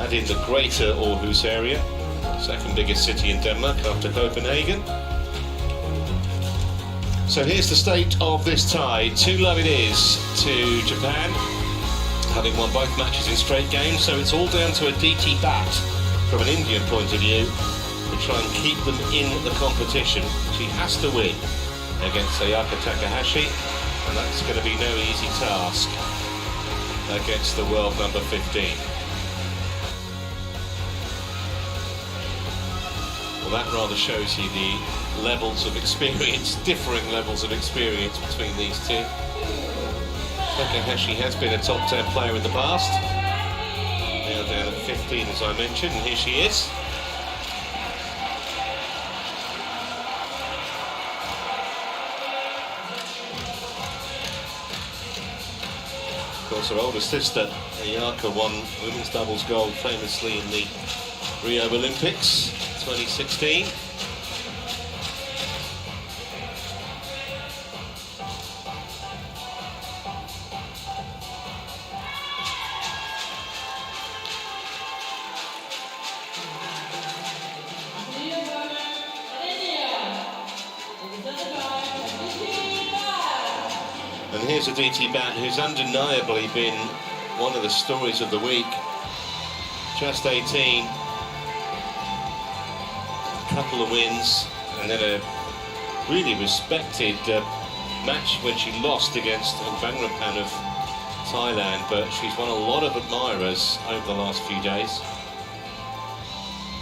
and in the greater Aarhus area, second biggest city in Denmark after Copenhagen. So here's the state of this tie. 2-love it is to Japan, having won both matches in straight games, so it's all down to Aditi Bhatt from an Indian point of view to try and keep them in the competition. She has to win against Sayaka Takahashi, and that's going to be no easy task against the world number 15. Well, that rather shows you the levels of experience, differing levels of experience between these two. Takahashi has been a top 10 player in the past. Now down at 15, as I mentioned, and here she is. Of course, her older sister, Sayaka, won women's doubles gold famously in the Rio Olympics 2016. And here's Aditi Bhatt, who's undeniably been one of the stories of the week. Just 18, a couple of wins, and then a really respected match when she lost against Bangrampan of Thailand, but she's won a lot of admirers over the last few days.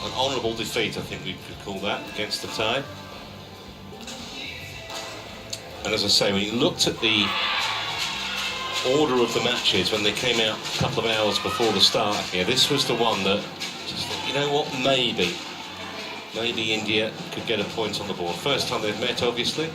An honourable defeat, I think we could call that, against the Thai. And as I say, when you looked at the order of the matches when they came out a couple of hours before the start here, this was the one that just thought, you know what, maybe India could get a point on the board. First time they've met, obviously.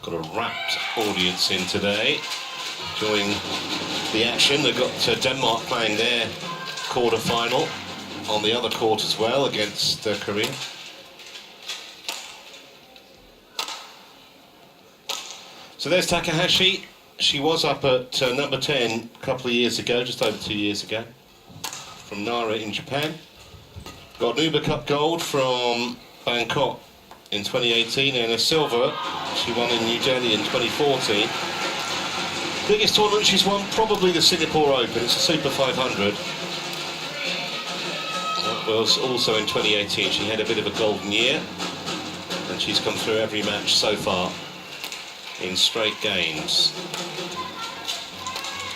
Got a rapt audience in today, enjoying the action. They've got Denmark playing their quarter-final on the other court as well against Korea. So there's Takahashi. She was up at number 10 a couple of years ago, just over 2 years ago, from Nara in Japan. Got an Uber Cup gold from Bangkok in 2018, and a silver she won in New Delhi in 2014. Biggest tournament she's won, probably the Singapore Open. It's a Super 500. That was also in 2018. She had a bit of a golden year, and she's come through every match so far in straight games.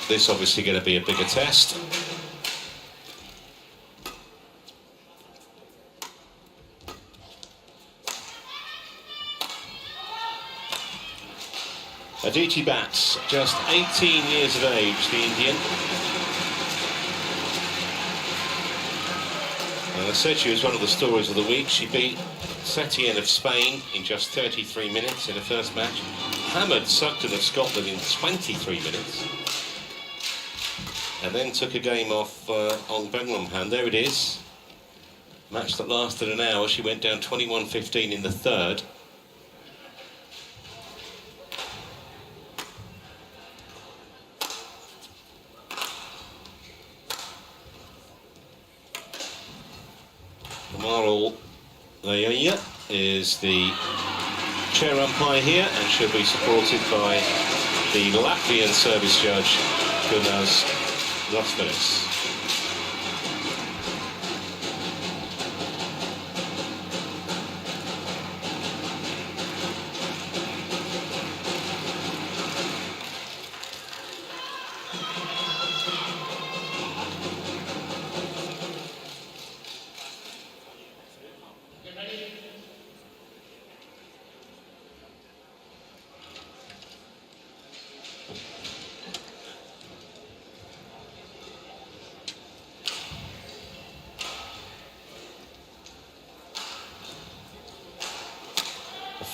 This obviously going to be a bigger test. Aditi Bhatt, just 18 years of age, the Indian. And I said she was one of the stories of the week. She beat Setien of Spain in just 33 minutes in the first match. Hammered Sugden of Scotland in 23 minutes. And then took a game off on Bangrampan. There it is. Match that lasted an hour. She went down 21-15 in the third. Marl Leia is the chair umpire here, and she'll be supported by the Latvian service judge, Gunnar Lasveris.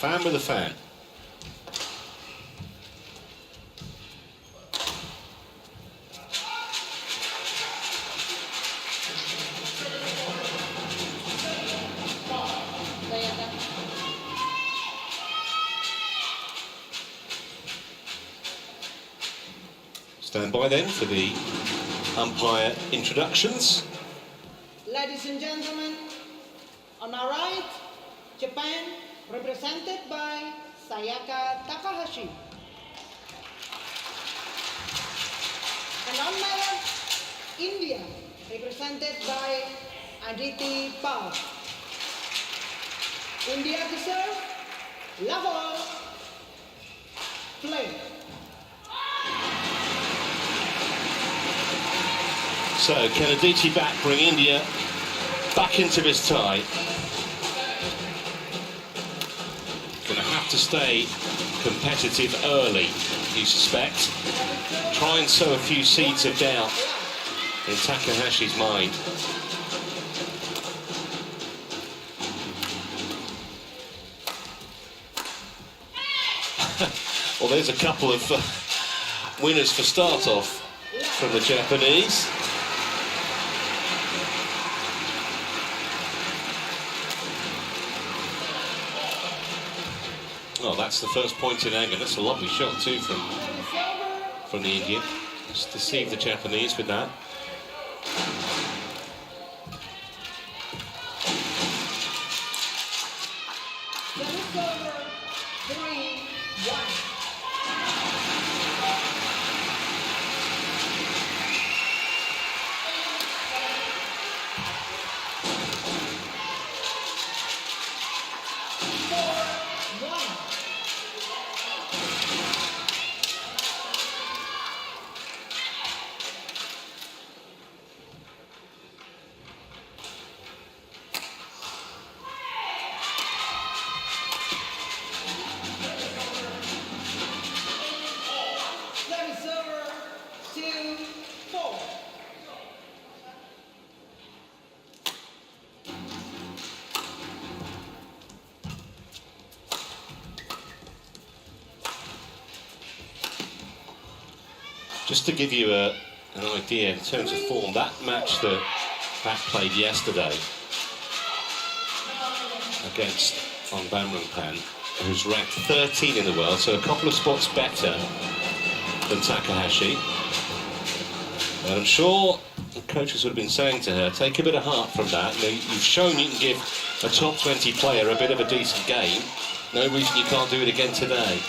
Fan with a fan. Stand by then for the umpire introductions. Ladies and gentlemen, on our right, Japan, represented by Sayaka Takahashi. And on my left, India, represented by Aditi Bhatt. India to serve, level, play. So, can Aditi Bhatt bring India back into this tie? Going to have to stay competitive early, you suspect. Try and sow a few seeds of doubt in Takahashi's mind. Well, there's a couple of winners for start-off from the Japanese. Oh, that's the first point in anger. That's a lovely shot too from the Indian. Just deceived the Japanese with that. Just to give you an idea in terms of form, that match that Bhatt played yesterday against Badminton, who's ranked 13 in the world, so a couple of spots better than Takahashi. And I'm sure the coaches would have been saying to her, take a bit of heart from that. You know, you've shown you can give a top 20 player a bit of a decent game. No reason you can't do it again today.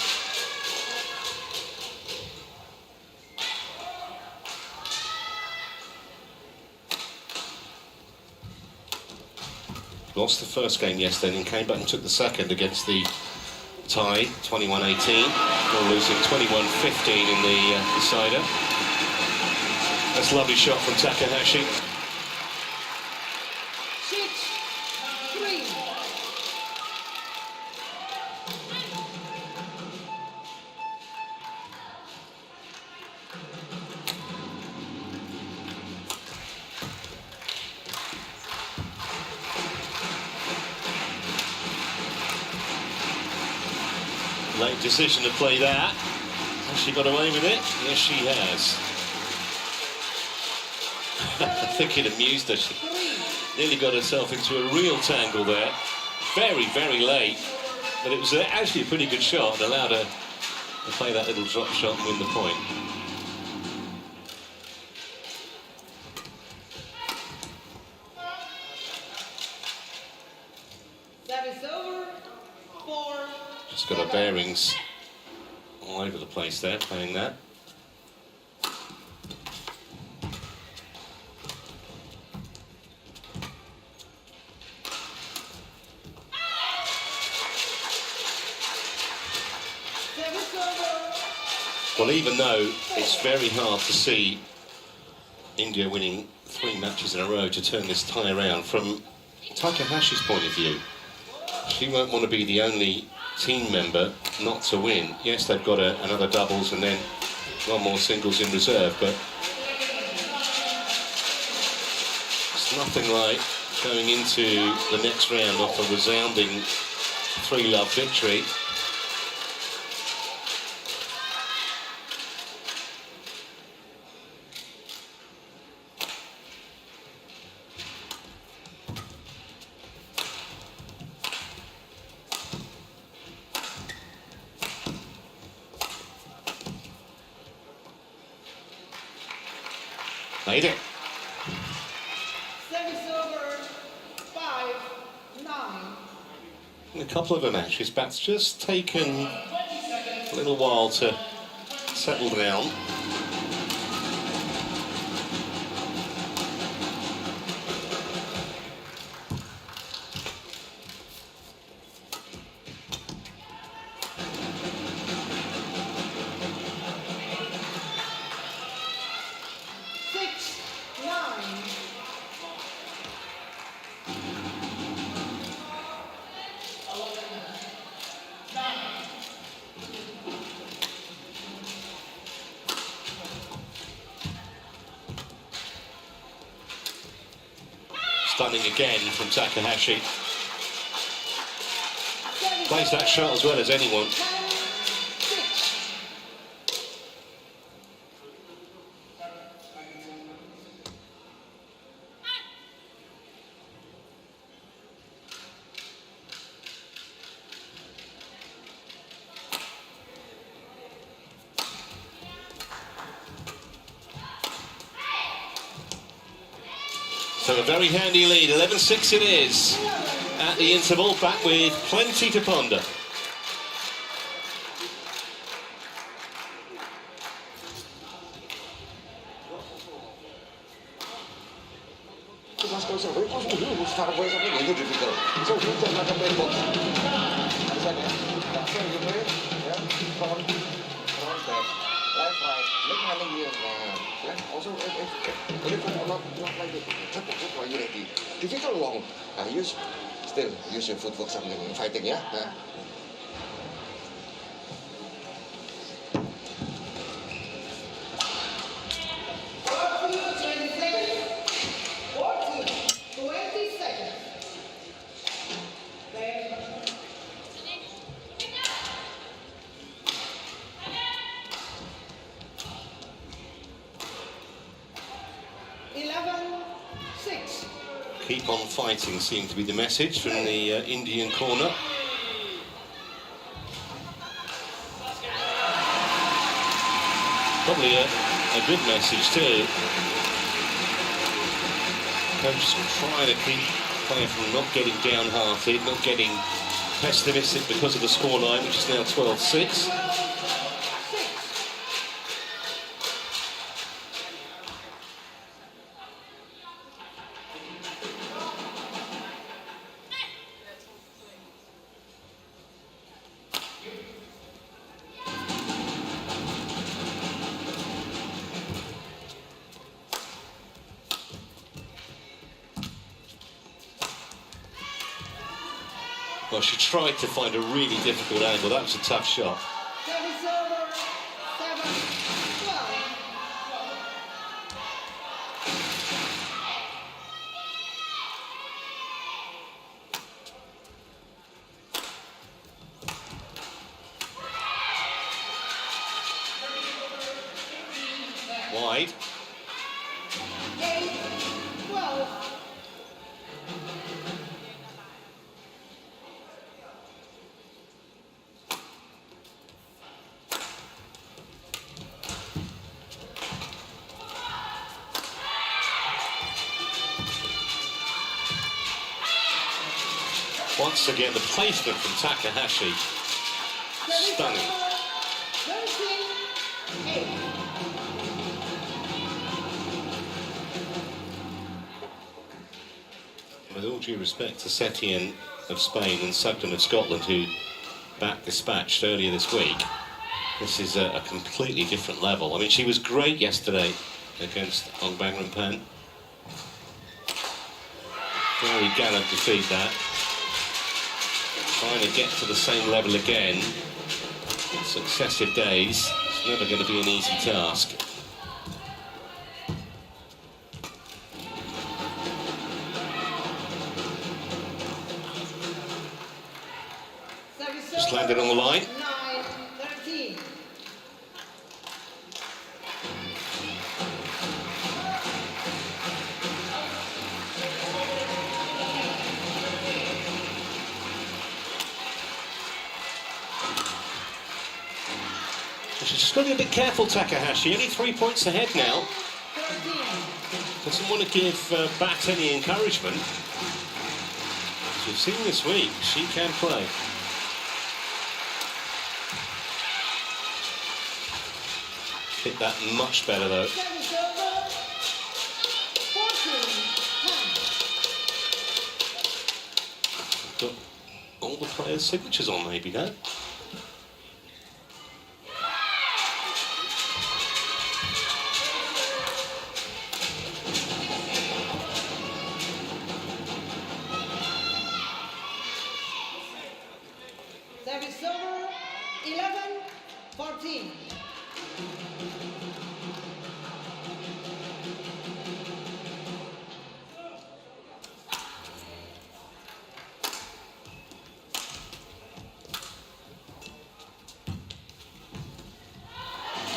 Lost the first game yesterday and came back and took the second against the Thai, 21-18, or losing 21-15 in the decider. That's a lovely shot from Takahashi. 6-3. Late decision to play that. Has she got away with it? Yes, she has. I think it amused her. She nearly got herself into a real tangle there. Very, very late. But it was actually a pretty good shot and allowed her to play that little drop shot and win the point. Service over. 4. Just got her bearings all over the place there, playing that. Well, even though it's very hard to see India winning 3 matches in a row to turn this tie around, from Takahashi's point of view, she won't want to be the only team member not to win. Yes, they've got another doubles and then one more singles in reserve, but it's nothing like going into the next round off a resounding 3-love victory. Made it. Service over 5-9. In a couple of the matches, Bhatt's just taken a little while to settle down. Stunning again from Takahashi. Plays that shot as well as anyone. So a very handy lead, 11-6 it is at the interval, back with plenty to ponder. Also, not like the type of football you ready. Difficult one. Still use your foot for something fighting, yeah? Keep on fighting seemed to be the message from the Indian corner. Probably a good message too. Coach trying to keep players from not getting downhearted, not getting pessimistic because of the scoreline, which is now 12-6. Well, she tried to find a really difficult angle. That was a tough shot. Service over 7-12. Wide. 8-12. Once again, the placement from Takahashi, stunning. 13-8. With all due respect to Setien of Spain and Sugden of Scotland, who Bhatt dispatched earlier this week, this is a completely different level. I mean, she was great yesterday against Ongbangrampan. Very gallant defeat that. Trying to get to the same level again in successive days. It's never going to be an easy task. Just landed on the line. 9-13. She's just got to be a bit careful, Takahashi. Only 3 points ahead now. 13. Doesn't want to give Bhatt any encouragement. As we've seen this week, she can play. Hit that much better though. Service over. 14-10. Got all the players' signatures on, maybe though. Service over. 11-14.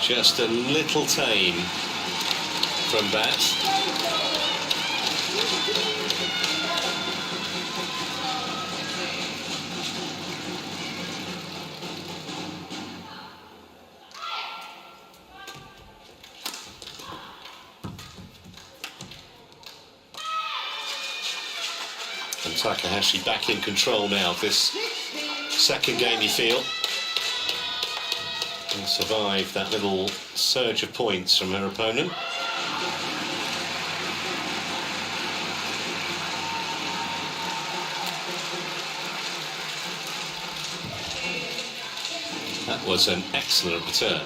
Just a little tame from Bhatt. And Takahashi back in control now of this second game, you feel. And survived that little surge of points from her opponent. That was an excellent return.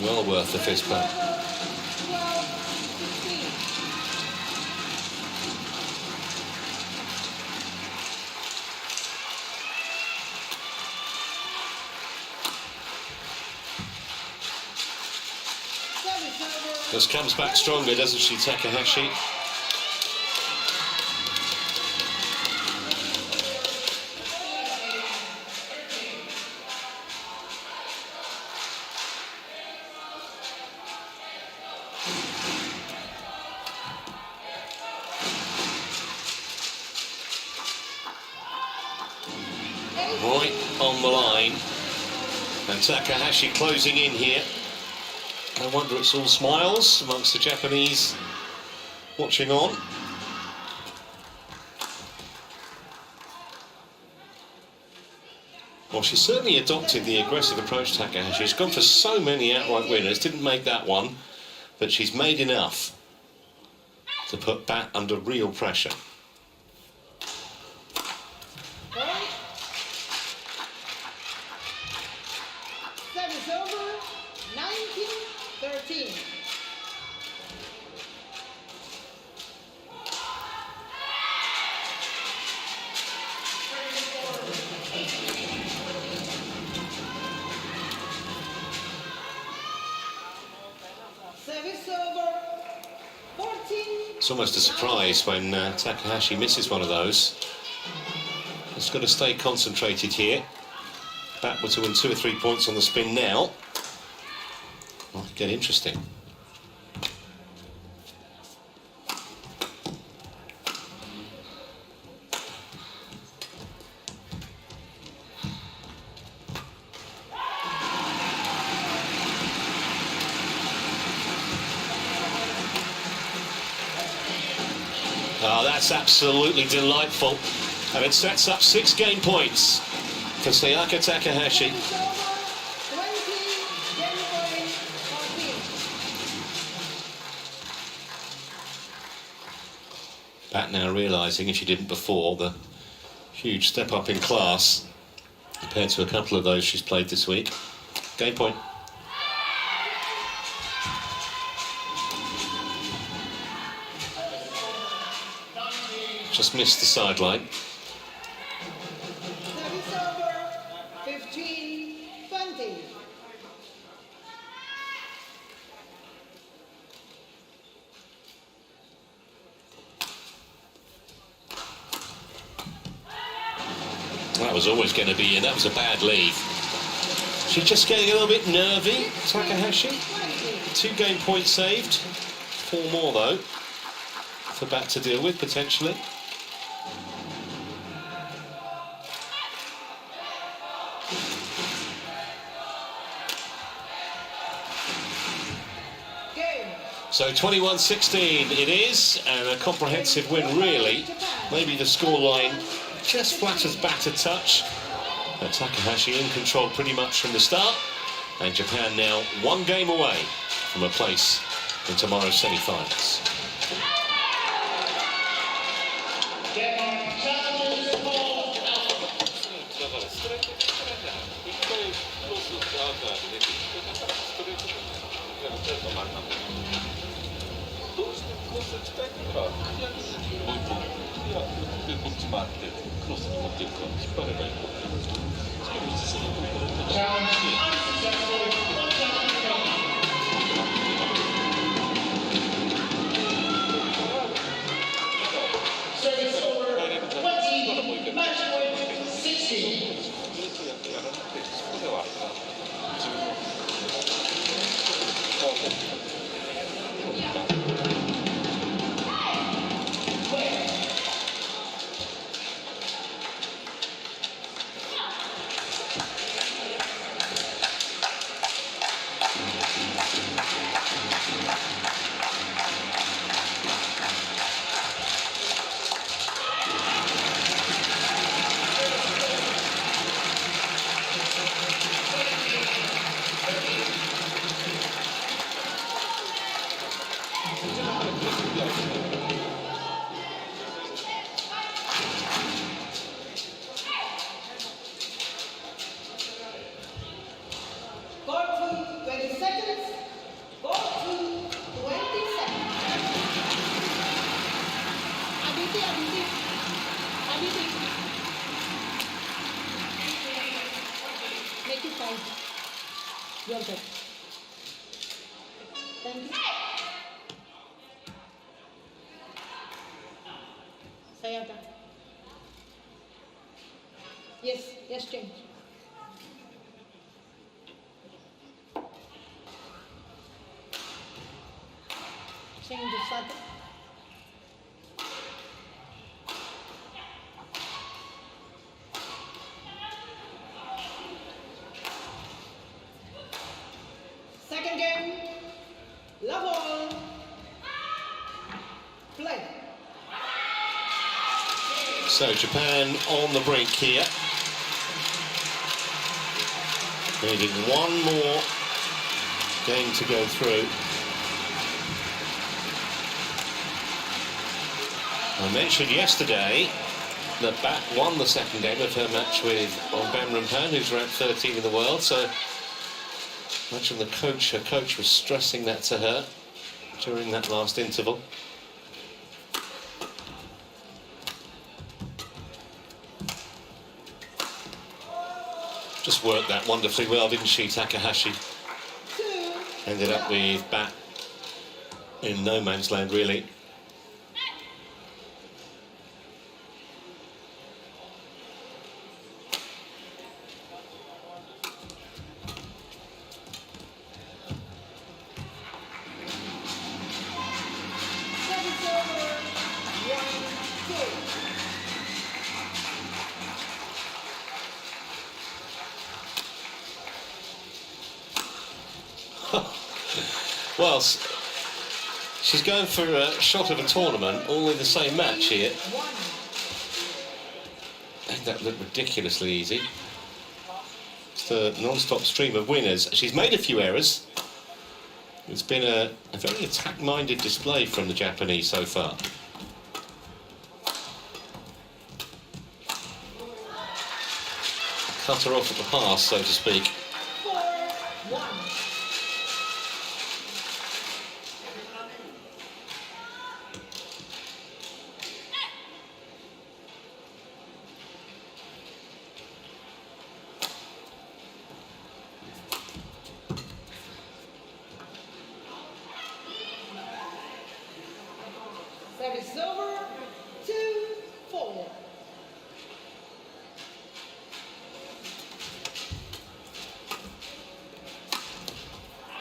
Well worth the fist bump. 12-15. Service over. Just comes back stronger, doesn't she, Takahashi? Right on the line. And Takahashi closing in here. I wonder it's all smiles amongst the Japanese watching on. Well, she certainly adopted the aggressive approach, Takahashi. She's gone for so many outright winners, didn't make that one, but she's made enough to put Bhatt under real pressure. Service over. 19-13. Service over. 14. It's almost a surprise when Takahashi misses one of those. Just got to stay concentrated here. Bhatt were to win 2 or 3 points on the spin now. Might get interesting. Oh, that's absolutely delightful. And it sets up 6 game points for Sayaka Takahashi. Service over. 20. Game point. 14. Bhatt now realising, if she didn't before, the huge step up in class compared to a couple of those she's played this week. Game point. Just missed the sideline. Service over. 15-20. That was always going to be in. That was a bad lead. She's just getting a little bit nervy, Takahashi. 2 game points saved. 4 more, though, for Bhatt to deal with, potentially. Game. So 21-16 it is, and a comprehensive win really. Maybe the scoreline just flatters back a touch. But Takahashi in control pretty much from the start. And Japan now one game away from a place in tomorrow's semi-finals. Service over 20, match point 16. Got to 20 seconds. Got to 20 seconds. Aditi. Make it tight. Your turn. Thank you. Sayaka. Yes, change. Change the starter. Second game, love all. Play. So Japan on the brink here. Needing one more game to go through. I mentioned yesterday that Bat won the second game of her match with Bamrumpan, who's ranked 13 in the world. So imagine her coach was stressing that to her during that last interval. Just worked that wonderfully well, didn't she, Takahashi? Ended up with Bat in no man's land, really. Well, she's going for a shot of a tournament, all in the same match here. I think that looked ridiculously easy. It's a non-stop stream of winners. She's made a few errors. It's been a very attack-minded display from the Japanese so far. Cut her off at the pass, so to speak. 4-1. Service over. 2-4.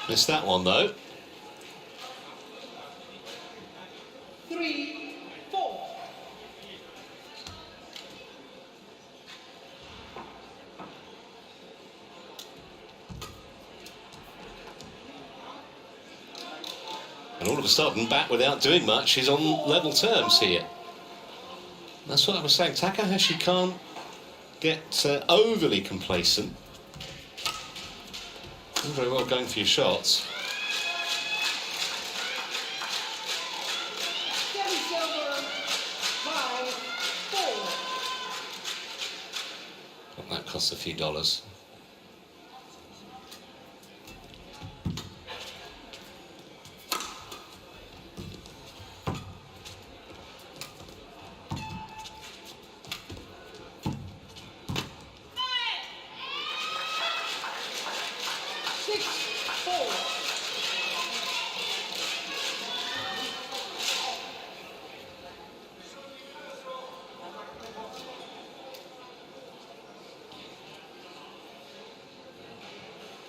Missed that one though. 3-4. And all of a sudden, Batt, without doing much, is on level terms here. That's what I was saying. Takahashi can't get overly complacent. Not very well going for your shots. Well, that costs a few dollars.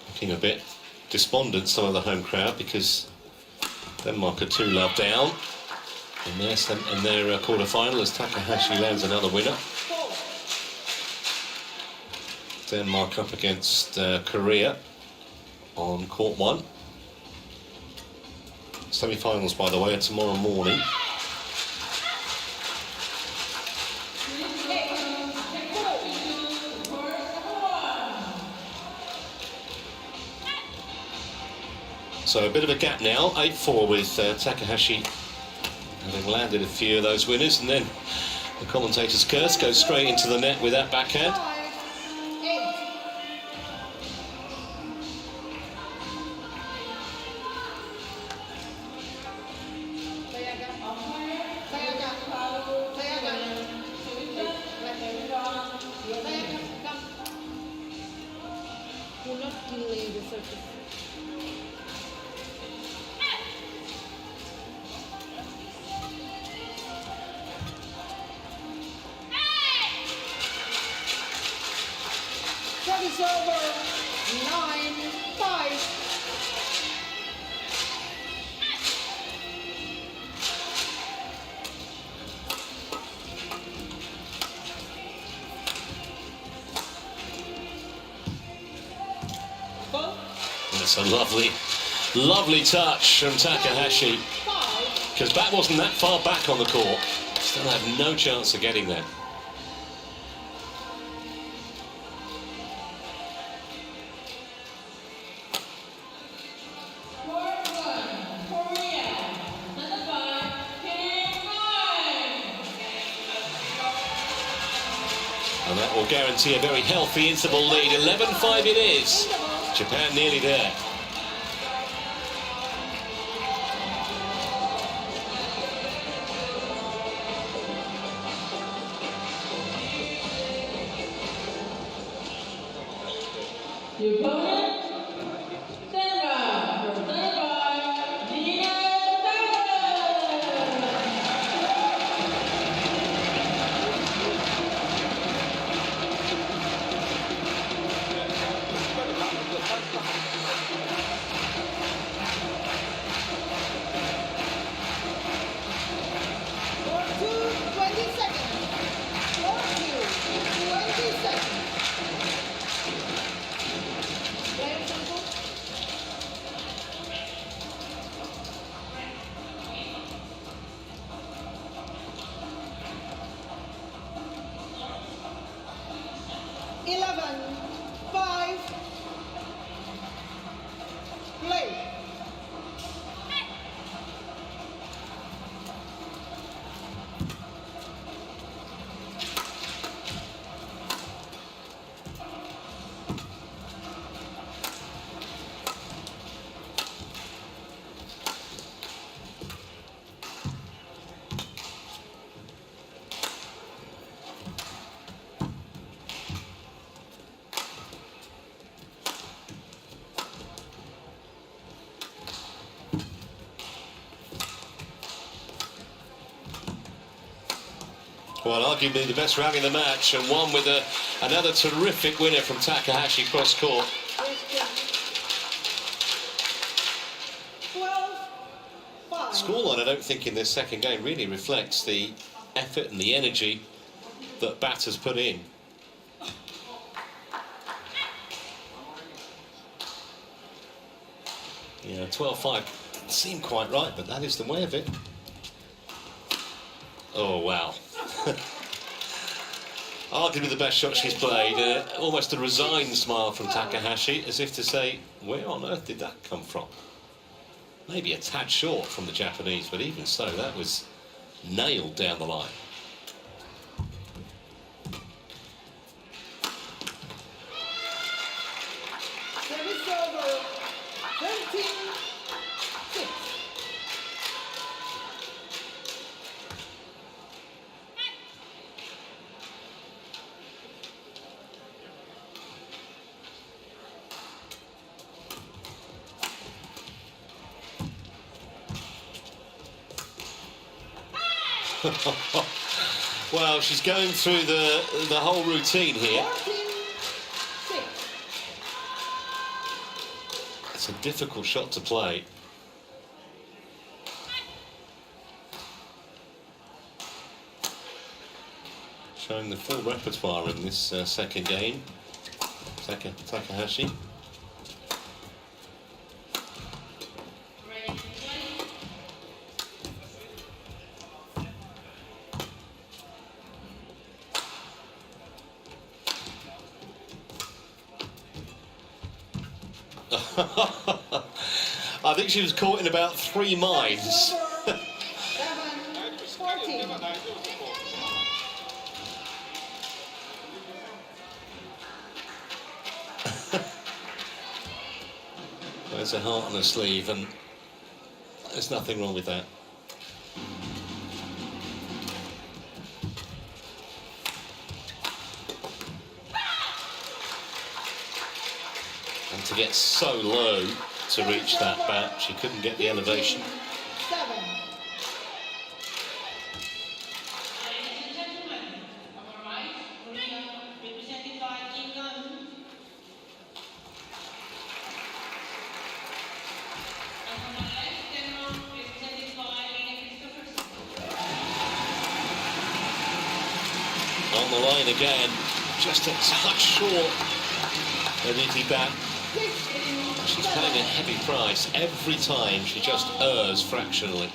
Looking a bit despondent, some of the home crowd, because Denmark are 2-love down in their quarter-final as Takahashi lands another winner. Denmark up against Korea on court 1. Semi-finals, by the way, are tomorrow morning. So a bit of a gap now, 8-4 with Takahashi having landed a few of those winners, and then the commentator's curse goes straight into the net with that backhand. Service over, 9-5. That's a lovely touch from Takahashi, because Batt wasn't that far back on the court. Still had no chance of getting there. And that will guarantee a very healthy interval lead. 11-5 it is. Japan nearly there. The opponent, Denmark, represented by Aditi Play. Well, arguably the best rally of the match, and one with another terrific winner from Takahashi cross court. 12-5. Scoreline, I don't think, in this second game really reflects the effort and the energy that Batt has put in. Yeah, 12-5 Doesn't seem quite right, but that is the way of it. Oh, wow. Arguably the best shot she's played. Almost a resigned smile from Takahashi, as if to say, where on earth did that come from? Maybe a tad short from the Japanese, but even so, that was nailed down the line. Service over. 13-6. Well, she's going through the whole routine here. 14-6. It's a difficult shot to play. Showing the full repertoire in this second game. Takahashi. I think she was caught in about 3 minds. 7-14. There's a heart on her sleeve, and there's nothing wrong with that. And to get so low to reach that bat, she couldn't get the elevation. 7. Ladies and gentlemen, on the right, Korea, represented by Kim Gun. And on the left, Denmark, represented by Lena Christophersen. On the line again, just a touch short. Aditi Bhatt. She's paying a heavy price every time she just errs fractionally.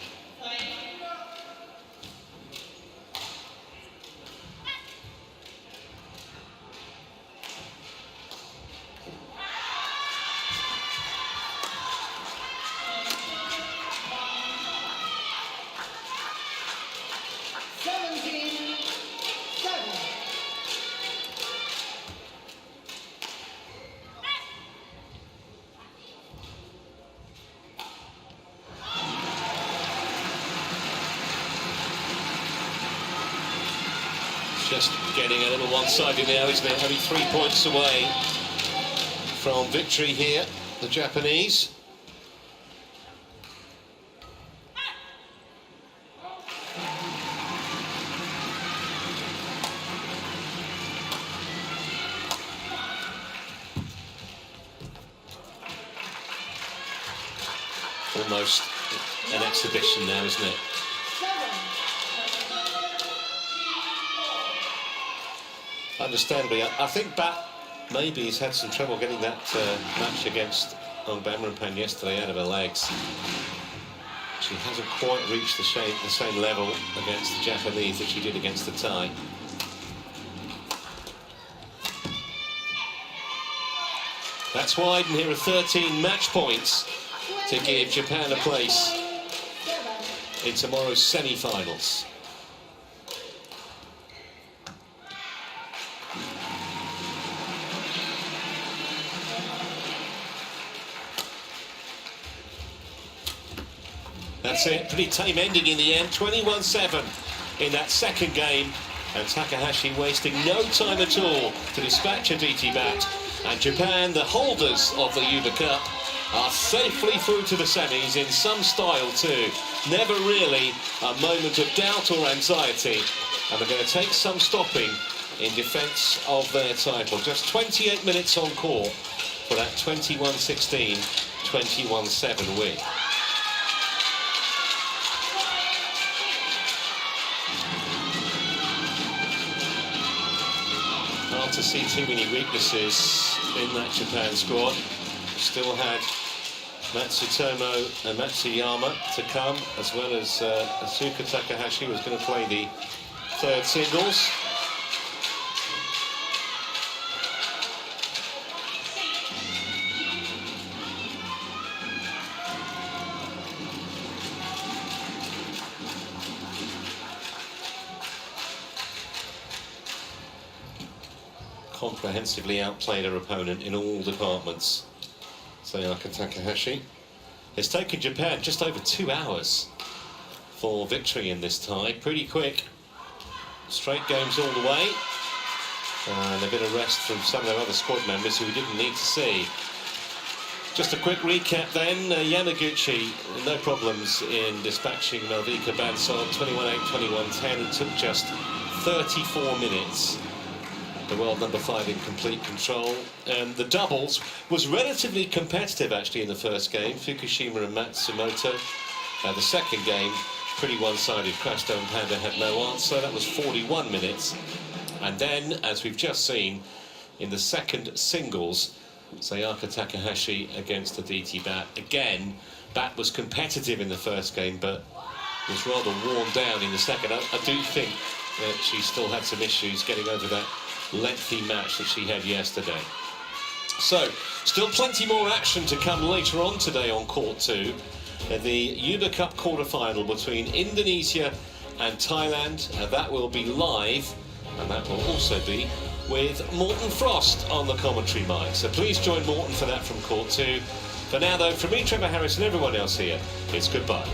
Just getting a little one-sided now, isn't it? Only 3 points away from victory here, the Japanese. Almost an exhibition now, isn't it? Understandably, I think Bhatt maybe has had some trouble getting that match against Bamrampan yesterday out of her legs. She hasn't quite reached the same level against the Japanese that she did against the Thai. That's wide, and here are 13 match points to give Japan a place in tomorrow's semi-finals. That's it, pretty tame ending in the end, 21-7 in that second game, and Takahashi wasting no time at all to dispatch Aditi Bhatt, and Japan, the holders of the Yuba Cup, are safely through to the semis in some style too. Never really a moment of doubt or anxiety, and they're going to take some stopping in defence of their title. Just 28 minutes on court for that 21-16, 21-7 win. Hard to see too many weaknesses in that Japan squad. Still had Matsutomo and Matsuyama to come, as well as Sayaka Takahashi was going to play the third singles. Comprehensively outplayed her opponent in all departments. Sayaka Takahashi. It's taken Japan just over 2 hours for victory in this tie. Pretty quick. Straight games all the way. And a bit of rest from some of their other squad members who we didn't need to see. Just a quick recap then. Yamaguchi, no problems in dispatching Malvika Bansal. 21-8, 21-10. It took just 34 minutes. The world number 5 in complete control. And the doubles was relatively competitive actually in the first game. Fukushima and Matsumoto. The second game, pretty one-sided. Crasto and Panda had no answer. That was 41 minutes. And then, as we've just seen, in the second singles, Sayaka Takahashi against Aditi Bhatt. Again, Bhatt was competitive in the first game, but was rather worn down in the second. I do think that she still had some issues getting over that lengthy match that she had yesterday. So, still plenty more action to come later on today on Court 2. The Uber Cup quarter-final between Indonesia and Thailand. That will be live, and that will also be with Morten Frost on the commentary mic. So please join Morten for that from Court 2. For now, though, from me, Trevor Harris, and everyone else here, it's goodbye.